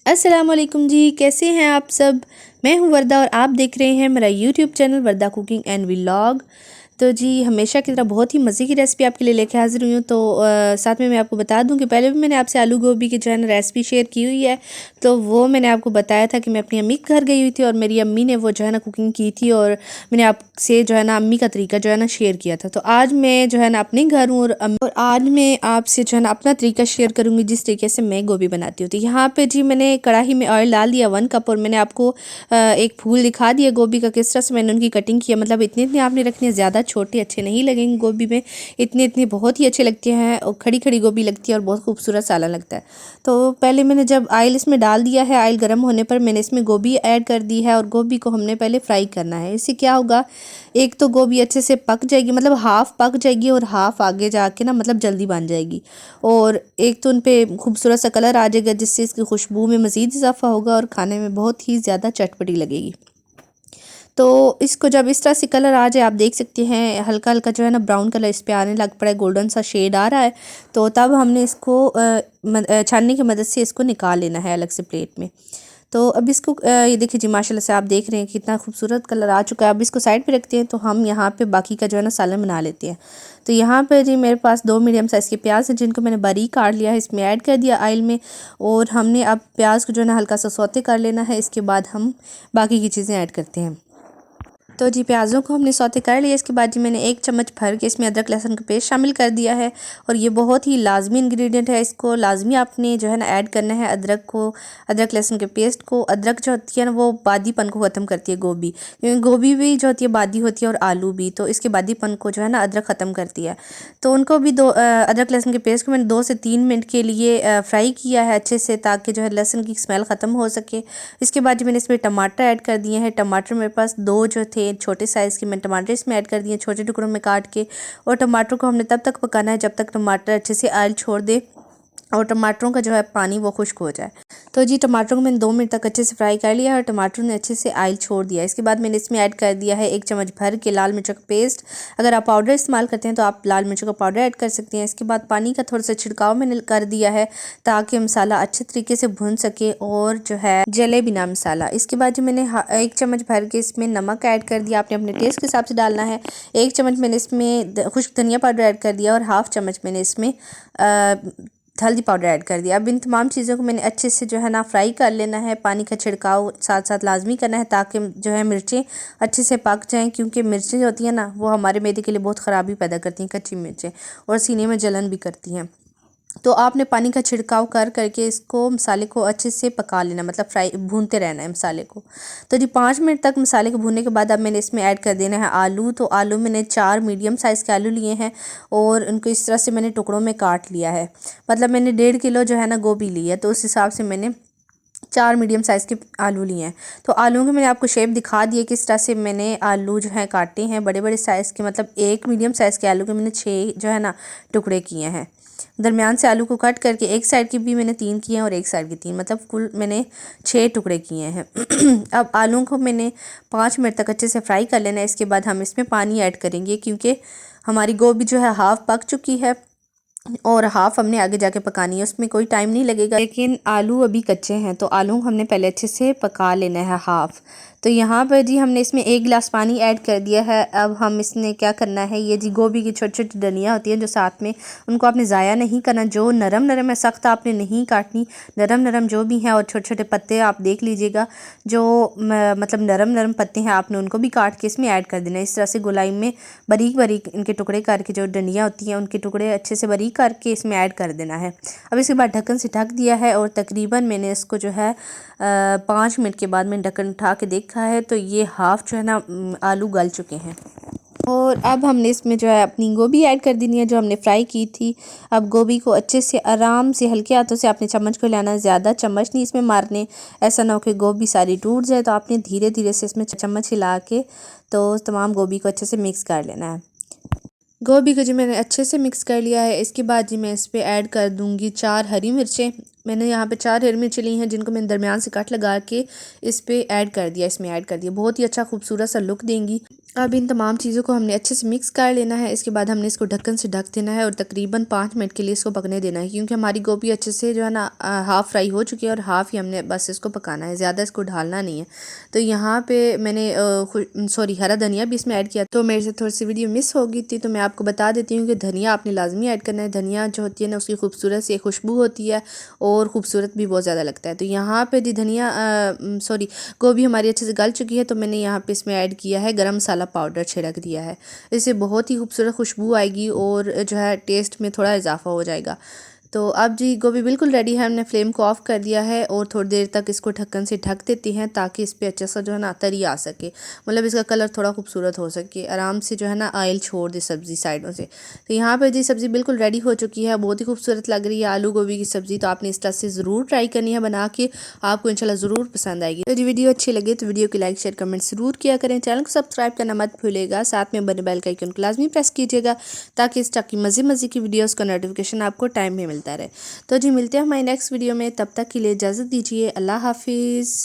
अस्सलामुअलैकुम जी, कैसे हैं आप सब। मैं हूं वर्दा और आप देख रहे हैं मेरा YouTube channel Warda cooking and vlog. तो जी हमेशा की तरह बहुत ही मज़े की रेसिपी आपके लिए लेके हाजिर हुई हूँ। तो साथ में मैं आपको बता दूं कि पहले भी मैंने आपसे आलू गोभी की जो है ना रेसिपी शेयर की हुई है। तो वो मैंने आपको बताया था कि मैं अपनी अम्मी के घर गई हुई थी और मेरी अम्मी ने वो जो है ना कुकिंग की थी और मैंने आपसे जो है ना अम्मी का तरीका जो है ना शेयर किया था। तो आज मैं जो है ना अपने घर हूँ और आज मैं आपसे जो है ना अपना तरीका शेयर करूँगी जिस तरीके से मैं गोभी बनाती हूँ। तो यहाँ पे जी मैंने कढ़ाई में ऑयल डाल दिया 1 कप और मैंने आपको एक फूल दिखा दिया गोभी का किस तरह से मैंने उनकी कटिंग किया। मतलब इतनी इतनी आपने रखनी है, ज़्यादा छोटे अच्छे नहीं लगेंगे गोभी में, इतनी इतनी बहुत ही अच्छे लगते हैं और खड़ी खड़ी गोभी लगती है और बहुत खूबसूरत सालन लगता है। तो पहले मैंने जब ऑयल इसमें डाल दिया है, ऑयल गर्म होने पर मैंने इसमें गोभी ऐड कर दी है और गोभी को हमने पहले फ्राई करना है। इससे क्या होगा, एक तो गोभी अच्छे से पक जाएगी, मतलब हाफ पक जाएगी और हाफ आगे जाके ना मतलब जल्दी बन जाएगी। और एक तो उन पर खूबसूरत सा कलर आ जाएगा जिससे इसकी खुशबू में मज़ीद इजाफा होगा और खाने में बहुत ही ज़्यादा चटपटी लगेगी। तो इसको जब इस तरह से कलर आ जाए, आप देख सकते हैं हल्का हल्का जो है ना ब्राउन कलर इस पे आने लग पड़ा है, गोल्डन सा शेड आ रहा है। तो तब हमने इसको छाननी की मदद से इसको निकाल लेना है अलग से प्लेट में। तो अब इसको ये देखिए जी माशाल्लाह से आप देख रहे हैं कितना खूबसूरत कलर आ चुका है। अब इसको साइड पे रखते हैं तो हम यहाँ पे बाकी का जो है ना सालन बना लेते हैं। तो यहाँ पे जी मेरे पास 2 मीडियम साइज़ के प्याज हैं जिनको मैंने बारीक काट लिया है, इसमें ऐड कर दिया ऑयल में। और हमने अब प्याज को जो है ना हल्का सा सौते कर लेना है। इसके बाद हम बाकी की चीज़ें ऐड करते हैं। तो जी प्याज़ों को हमने सौते कर लिया। इसके बाद जी मैंने 1 चम्मच भर के इसमें अदरक लहसुन का पेस्ट शामिल कर दिया है और ये बहुत ही लाजमी इंग्रेडिएंट है, इसको लाजमी आपने जो है ना ऐड करना है अदरक को, अदरक लहसुन के पेस्ट को। अदरक जो होती है ना वो बादीपन को ख़त्म करती है गोभी, क्योंकि गोभी भी जो होती है बादी होती है और आलू भी, तो इसके बादीपन को जो है ना अदरक ख़त्म करती है। तो उनको भी अदरक लहसुन के पेस्ट को मैंने 2 से 3 मिनट के लिए फ्राई किया है अच्छे से, ताकि जो है लहसुन की स्मेल ख़त्म हो सके। इसके बाद जी मैंने इसमें टमाटर ऐड कर दिए हैं। टमाटर मेरे पास 2 जो थे छोटे साइज़ के, मैंने टमाटर इसमें ऐड कर दिए छोटे टुकड़ों में काट के। और टमाटर को हमने तब तक पकाना है जब तक टमाटर अच्छे से ऑयल छोड़ दे और टमाटरों का जो है पानी वो खुश्क हो जाए। तो जी टमाटरों को मैंने 2 मिनट तक अच्छे से फ्राई कर लिया और टमाटर ने अच्छे से ऑयल छोड़ दिया। इसके बाद मैंने इसमें ऐड कर दिया है 1 चम्मच भर के लाल मिर्चों का पेस्ट। अगर आप पाउडर इस्तेमाल करते हैं तो आप लाल मिर्चों का पाउडर ऐड कर सकते हैं। इसके बाद पानी का थोड़ा सा छिड़काव मैंने कर दिया है ताकि मसाला अच्छे तरीके से भुन सके और जो है जले बिना मसाला। इसके बाद जो मैंने 1 चम्मच भर के इसमें नमक ऐड कर दिया, आपने अपने टेस्ट के हिसाब से डालना है। 1 चम्मच मैंने इसमें खुश्क धनिया पाउडर ऐड कर दिया और हाफ चम्मच मैंने इसमें हल्दी पाउडर ऐड कर दिया। अब इन तमाम चीज़ों को मैंने अच्छे से जो है ना फ्राई कर लेना है। पानी का छिड़काव साथ साथ लाजमी करना है ताकि जो है मिर्चें अच्छे से पक जाएं, क्योंकि मिर्चें जो होती हैं ना वो हमारे मैदे के लिए बहुत ख़राबी पैदा करती हैं, कच्ची मिर्चें, और सीने में जलन भी करती हैं। तो आपने पानी का छिड़काव कर करके इसको मसाले को अच्छे से पका लेना, मतलब फ्राई भूनते रहना है मसाले को। तो जी 5 मिनट तक मसाले को भूनने के बाद अब मैंने इसमें ऐड कर देना है आलू। तो आलू मैंने 4 मीडियम साइज़ के आलू लिए हैं और उनको इस तरह से मैंने टुकड़ों में काट लिया है। मतलब मैंने 1.5 किलो जो है ना गोभी ली है, तो उस हिसाब से मैंने 4 मीडियम साइज़ के आलू लिए हैं। तो आलूओं के मैंने आपको शेप दिखा दी है किस तरह से मैंने आलू जो है काटे हैं, बड़े बड़े साइज़ के। मतलब 1 मीडियम साइज़ के आलू के मैंने 6 जो है ना टुकड़े किए हैं। दरमियान से आलू को कट करके एक साइड की भी मैंने 3 किए हैं और एक साइड की 3, मतलब कुल मैंने 6 टुकड़े किए हैं। अब आलूओं को मैंने 5 मिनट तक अच्छे से फ्राई कर लेना है। इसके बाद हम इसमें पानी ऐड करेंगे क्योंकि हमारी गोभी जो है हाफ़ पक चुकी है और हाफ़ हमने आगे जाके पकानी है, उसमें कोई टाइम नहीं लगेगा। लेकिन आलू अभी कच्चे हैं तो आलू हमने पहले अच्छे से पका लेना है हाफ़। तो यहाँ पर जी हमने इसमें 1 गिलास पानी ऐड कर दिया है। अब हम इसमें क्या करना है, ये जी गोभी की छोटी छोटी डंडियाँ होती हैं जो साथ में, उनको आपने ज़ाया नहीं करना। जो नरम नरम है, सख्त आपने नहीं काटनी, नरम नरम जो भी हैं, और छोटे छोटे पत्ते आप देख लीजिएगा जो मतलब नरम नरम पत्ते हैं आपने उनको भी काट के इसमें ऐड कर देना है। इस तरह से गोलाई में बारीक बारीक इनके टुकड़े करके, जो डंडियाँ होती हैं उनके टुकड़े अच्छे से बारीक करके इसमें ऐड कर देना है। अब इसके बाद ढक्कन से ढक दिया है और तकरीबन मैंने इसको जो है 5 मिनट के बाद मैंने ढक्कन उठा के देखा है तो ये हाफ़ जो है ना आलू गल चुके हैं। और अब हमने इसमें जो है अपनी गोभी ऐड कर देनी है जो हमने फ्राई की थी। अब गोभी को अच्छे से आराम से हल्के हाथों से आपने चम्मच को लाना है, ज़्यादा चम्मच नहीं इसमें मारने, ऐसा ना हो कि गोभी सारी टूट जाए। तो आपने धीरे धीरे से इसमें चम्मच हिला के तो तमाम गोभी को अच्छे से मिक्स कर लेना है। गोभी को जी मैंने अच्छे से मिक्स कर लिया है। इसके बाद जी मैं इस पर ऐड कर दूंगी 4 हरी मिर्चें मैंने यहाँ पे 4 हरी मिर्ची ली हैं जिनको मैंने दरमियान से कट लगा के इस पे ऐड कर दिया, इसमें ऐड कर दिया। बहुत ही अच्छा खूबसूरत सा लुक देंगी। अब इन तमाम चीज़ों को हमने अच्छे से मिक्स कर लेना है। इसके बाद हमने इसको ढक्कन से ढक देना है और तकरीबन 5 मिनट के लिए इसको पकने देना है, क्योंकि हमारी गोभी अच्छे से जो है ना हाफ़ फ्राई हो चुकी है और हाफ़ ही हमने बस इसको पकाना है, ज़्यादा इसको ढालना नहीं है। तो यहाँ पे मैंने हरा धनिया भी इसमें ऐड किया, तो मेरे से थोड़ी सी वीडियो मिस हो गई थी, तो मैं आपको बता देती हूँ कि धनिया आपने लाजमी ऐड करना है। धनिया जो होती है ना उसकी खूबसूरत सी खुशबू होती है और खूबसूरत भी बहुत ज़्यादा लगता है। तो यहाँ पे जी गोभी हमारी अच्छे से गल चुकी है, तो मैंने यहाँ पे इसमें ऐड किया है गरम मसाला पाउडर, छिड़क दिया है। इससे बहुत ही खूबसूरत खुशबू आएगी और जो है टेस्ट में थोड़ा इजाफा हो जाएगा। तो अब जी गोभी बिल्कुल रेडी है, हमने फ्लेम को ऑफ़ कर दिया है और थोड़ी देर तक इसको ढक्कन से ढक देती हैं ताकि इस पर अच्छा सा जो है ना तरी आ सके, मतलब इसका कलर थोड़ा खूबसूरत हो सके, आराम से जो है ना ऑयल छोड़ दे सब्ज़ी साइडों से। तो यहाँ पर जी सब्ज़ी बिल्कुल रेडी हो चुकी है, बहुत ही खूबसूरत लग रही है आलू गोभी की सब्ज़ी। तो आपने इस तरह से ज़रूर ट्राई करनी है बना के, आपको इंशाल्लाह ज़रूर पसंद आएगी। तो जी वीडियो अच्छी लगे तो वीडियो को लाइक शेयर कमेंट ज़रूर किया करें, चैनल को सब्सक्राइब करना मत भूलिएगा, साथ में बने बेल का आइकन को लाजमी प्रेस कीजिएगा ताकि इस तरह की मज़े की वीडियोज़ का नोटिफिकेशन आपको टाइम में मिलता रहे। तो जी मिलते हैं हमारी नेक्स्ट वीडियो में, तब तक के लिए इजाज़त दीजिए। अल्लाह हाफिज़।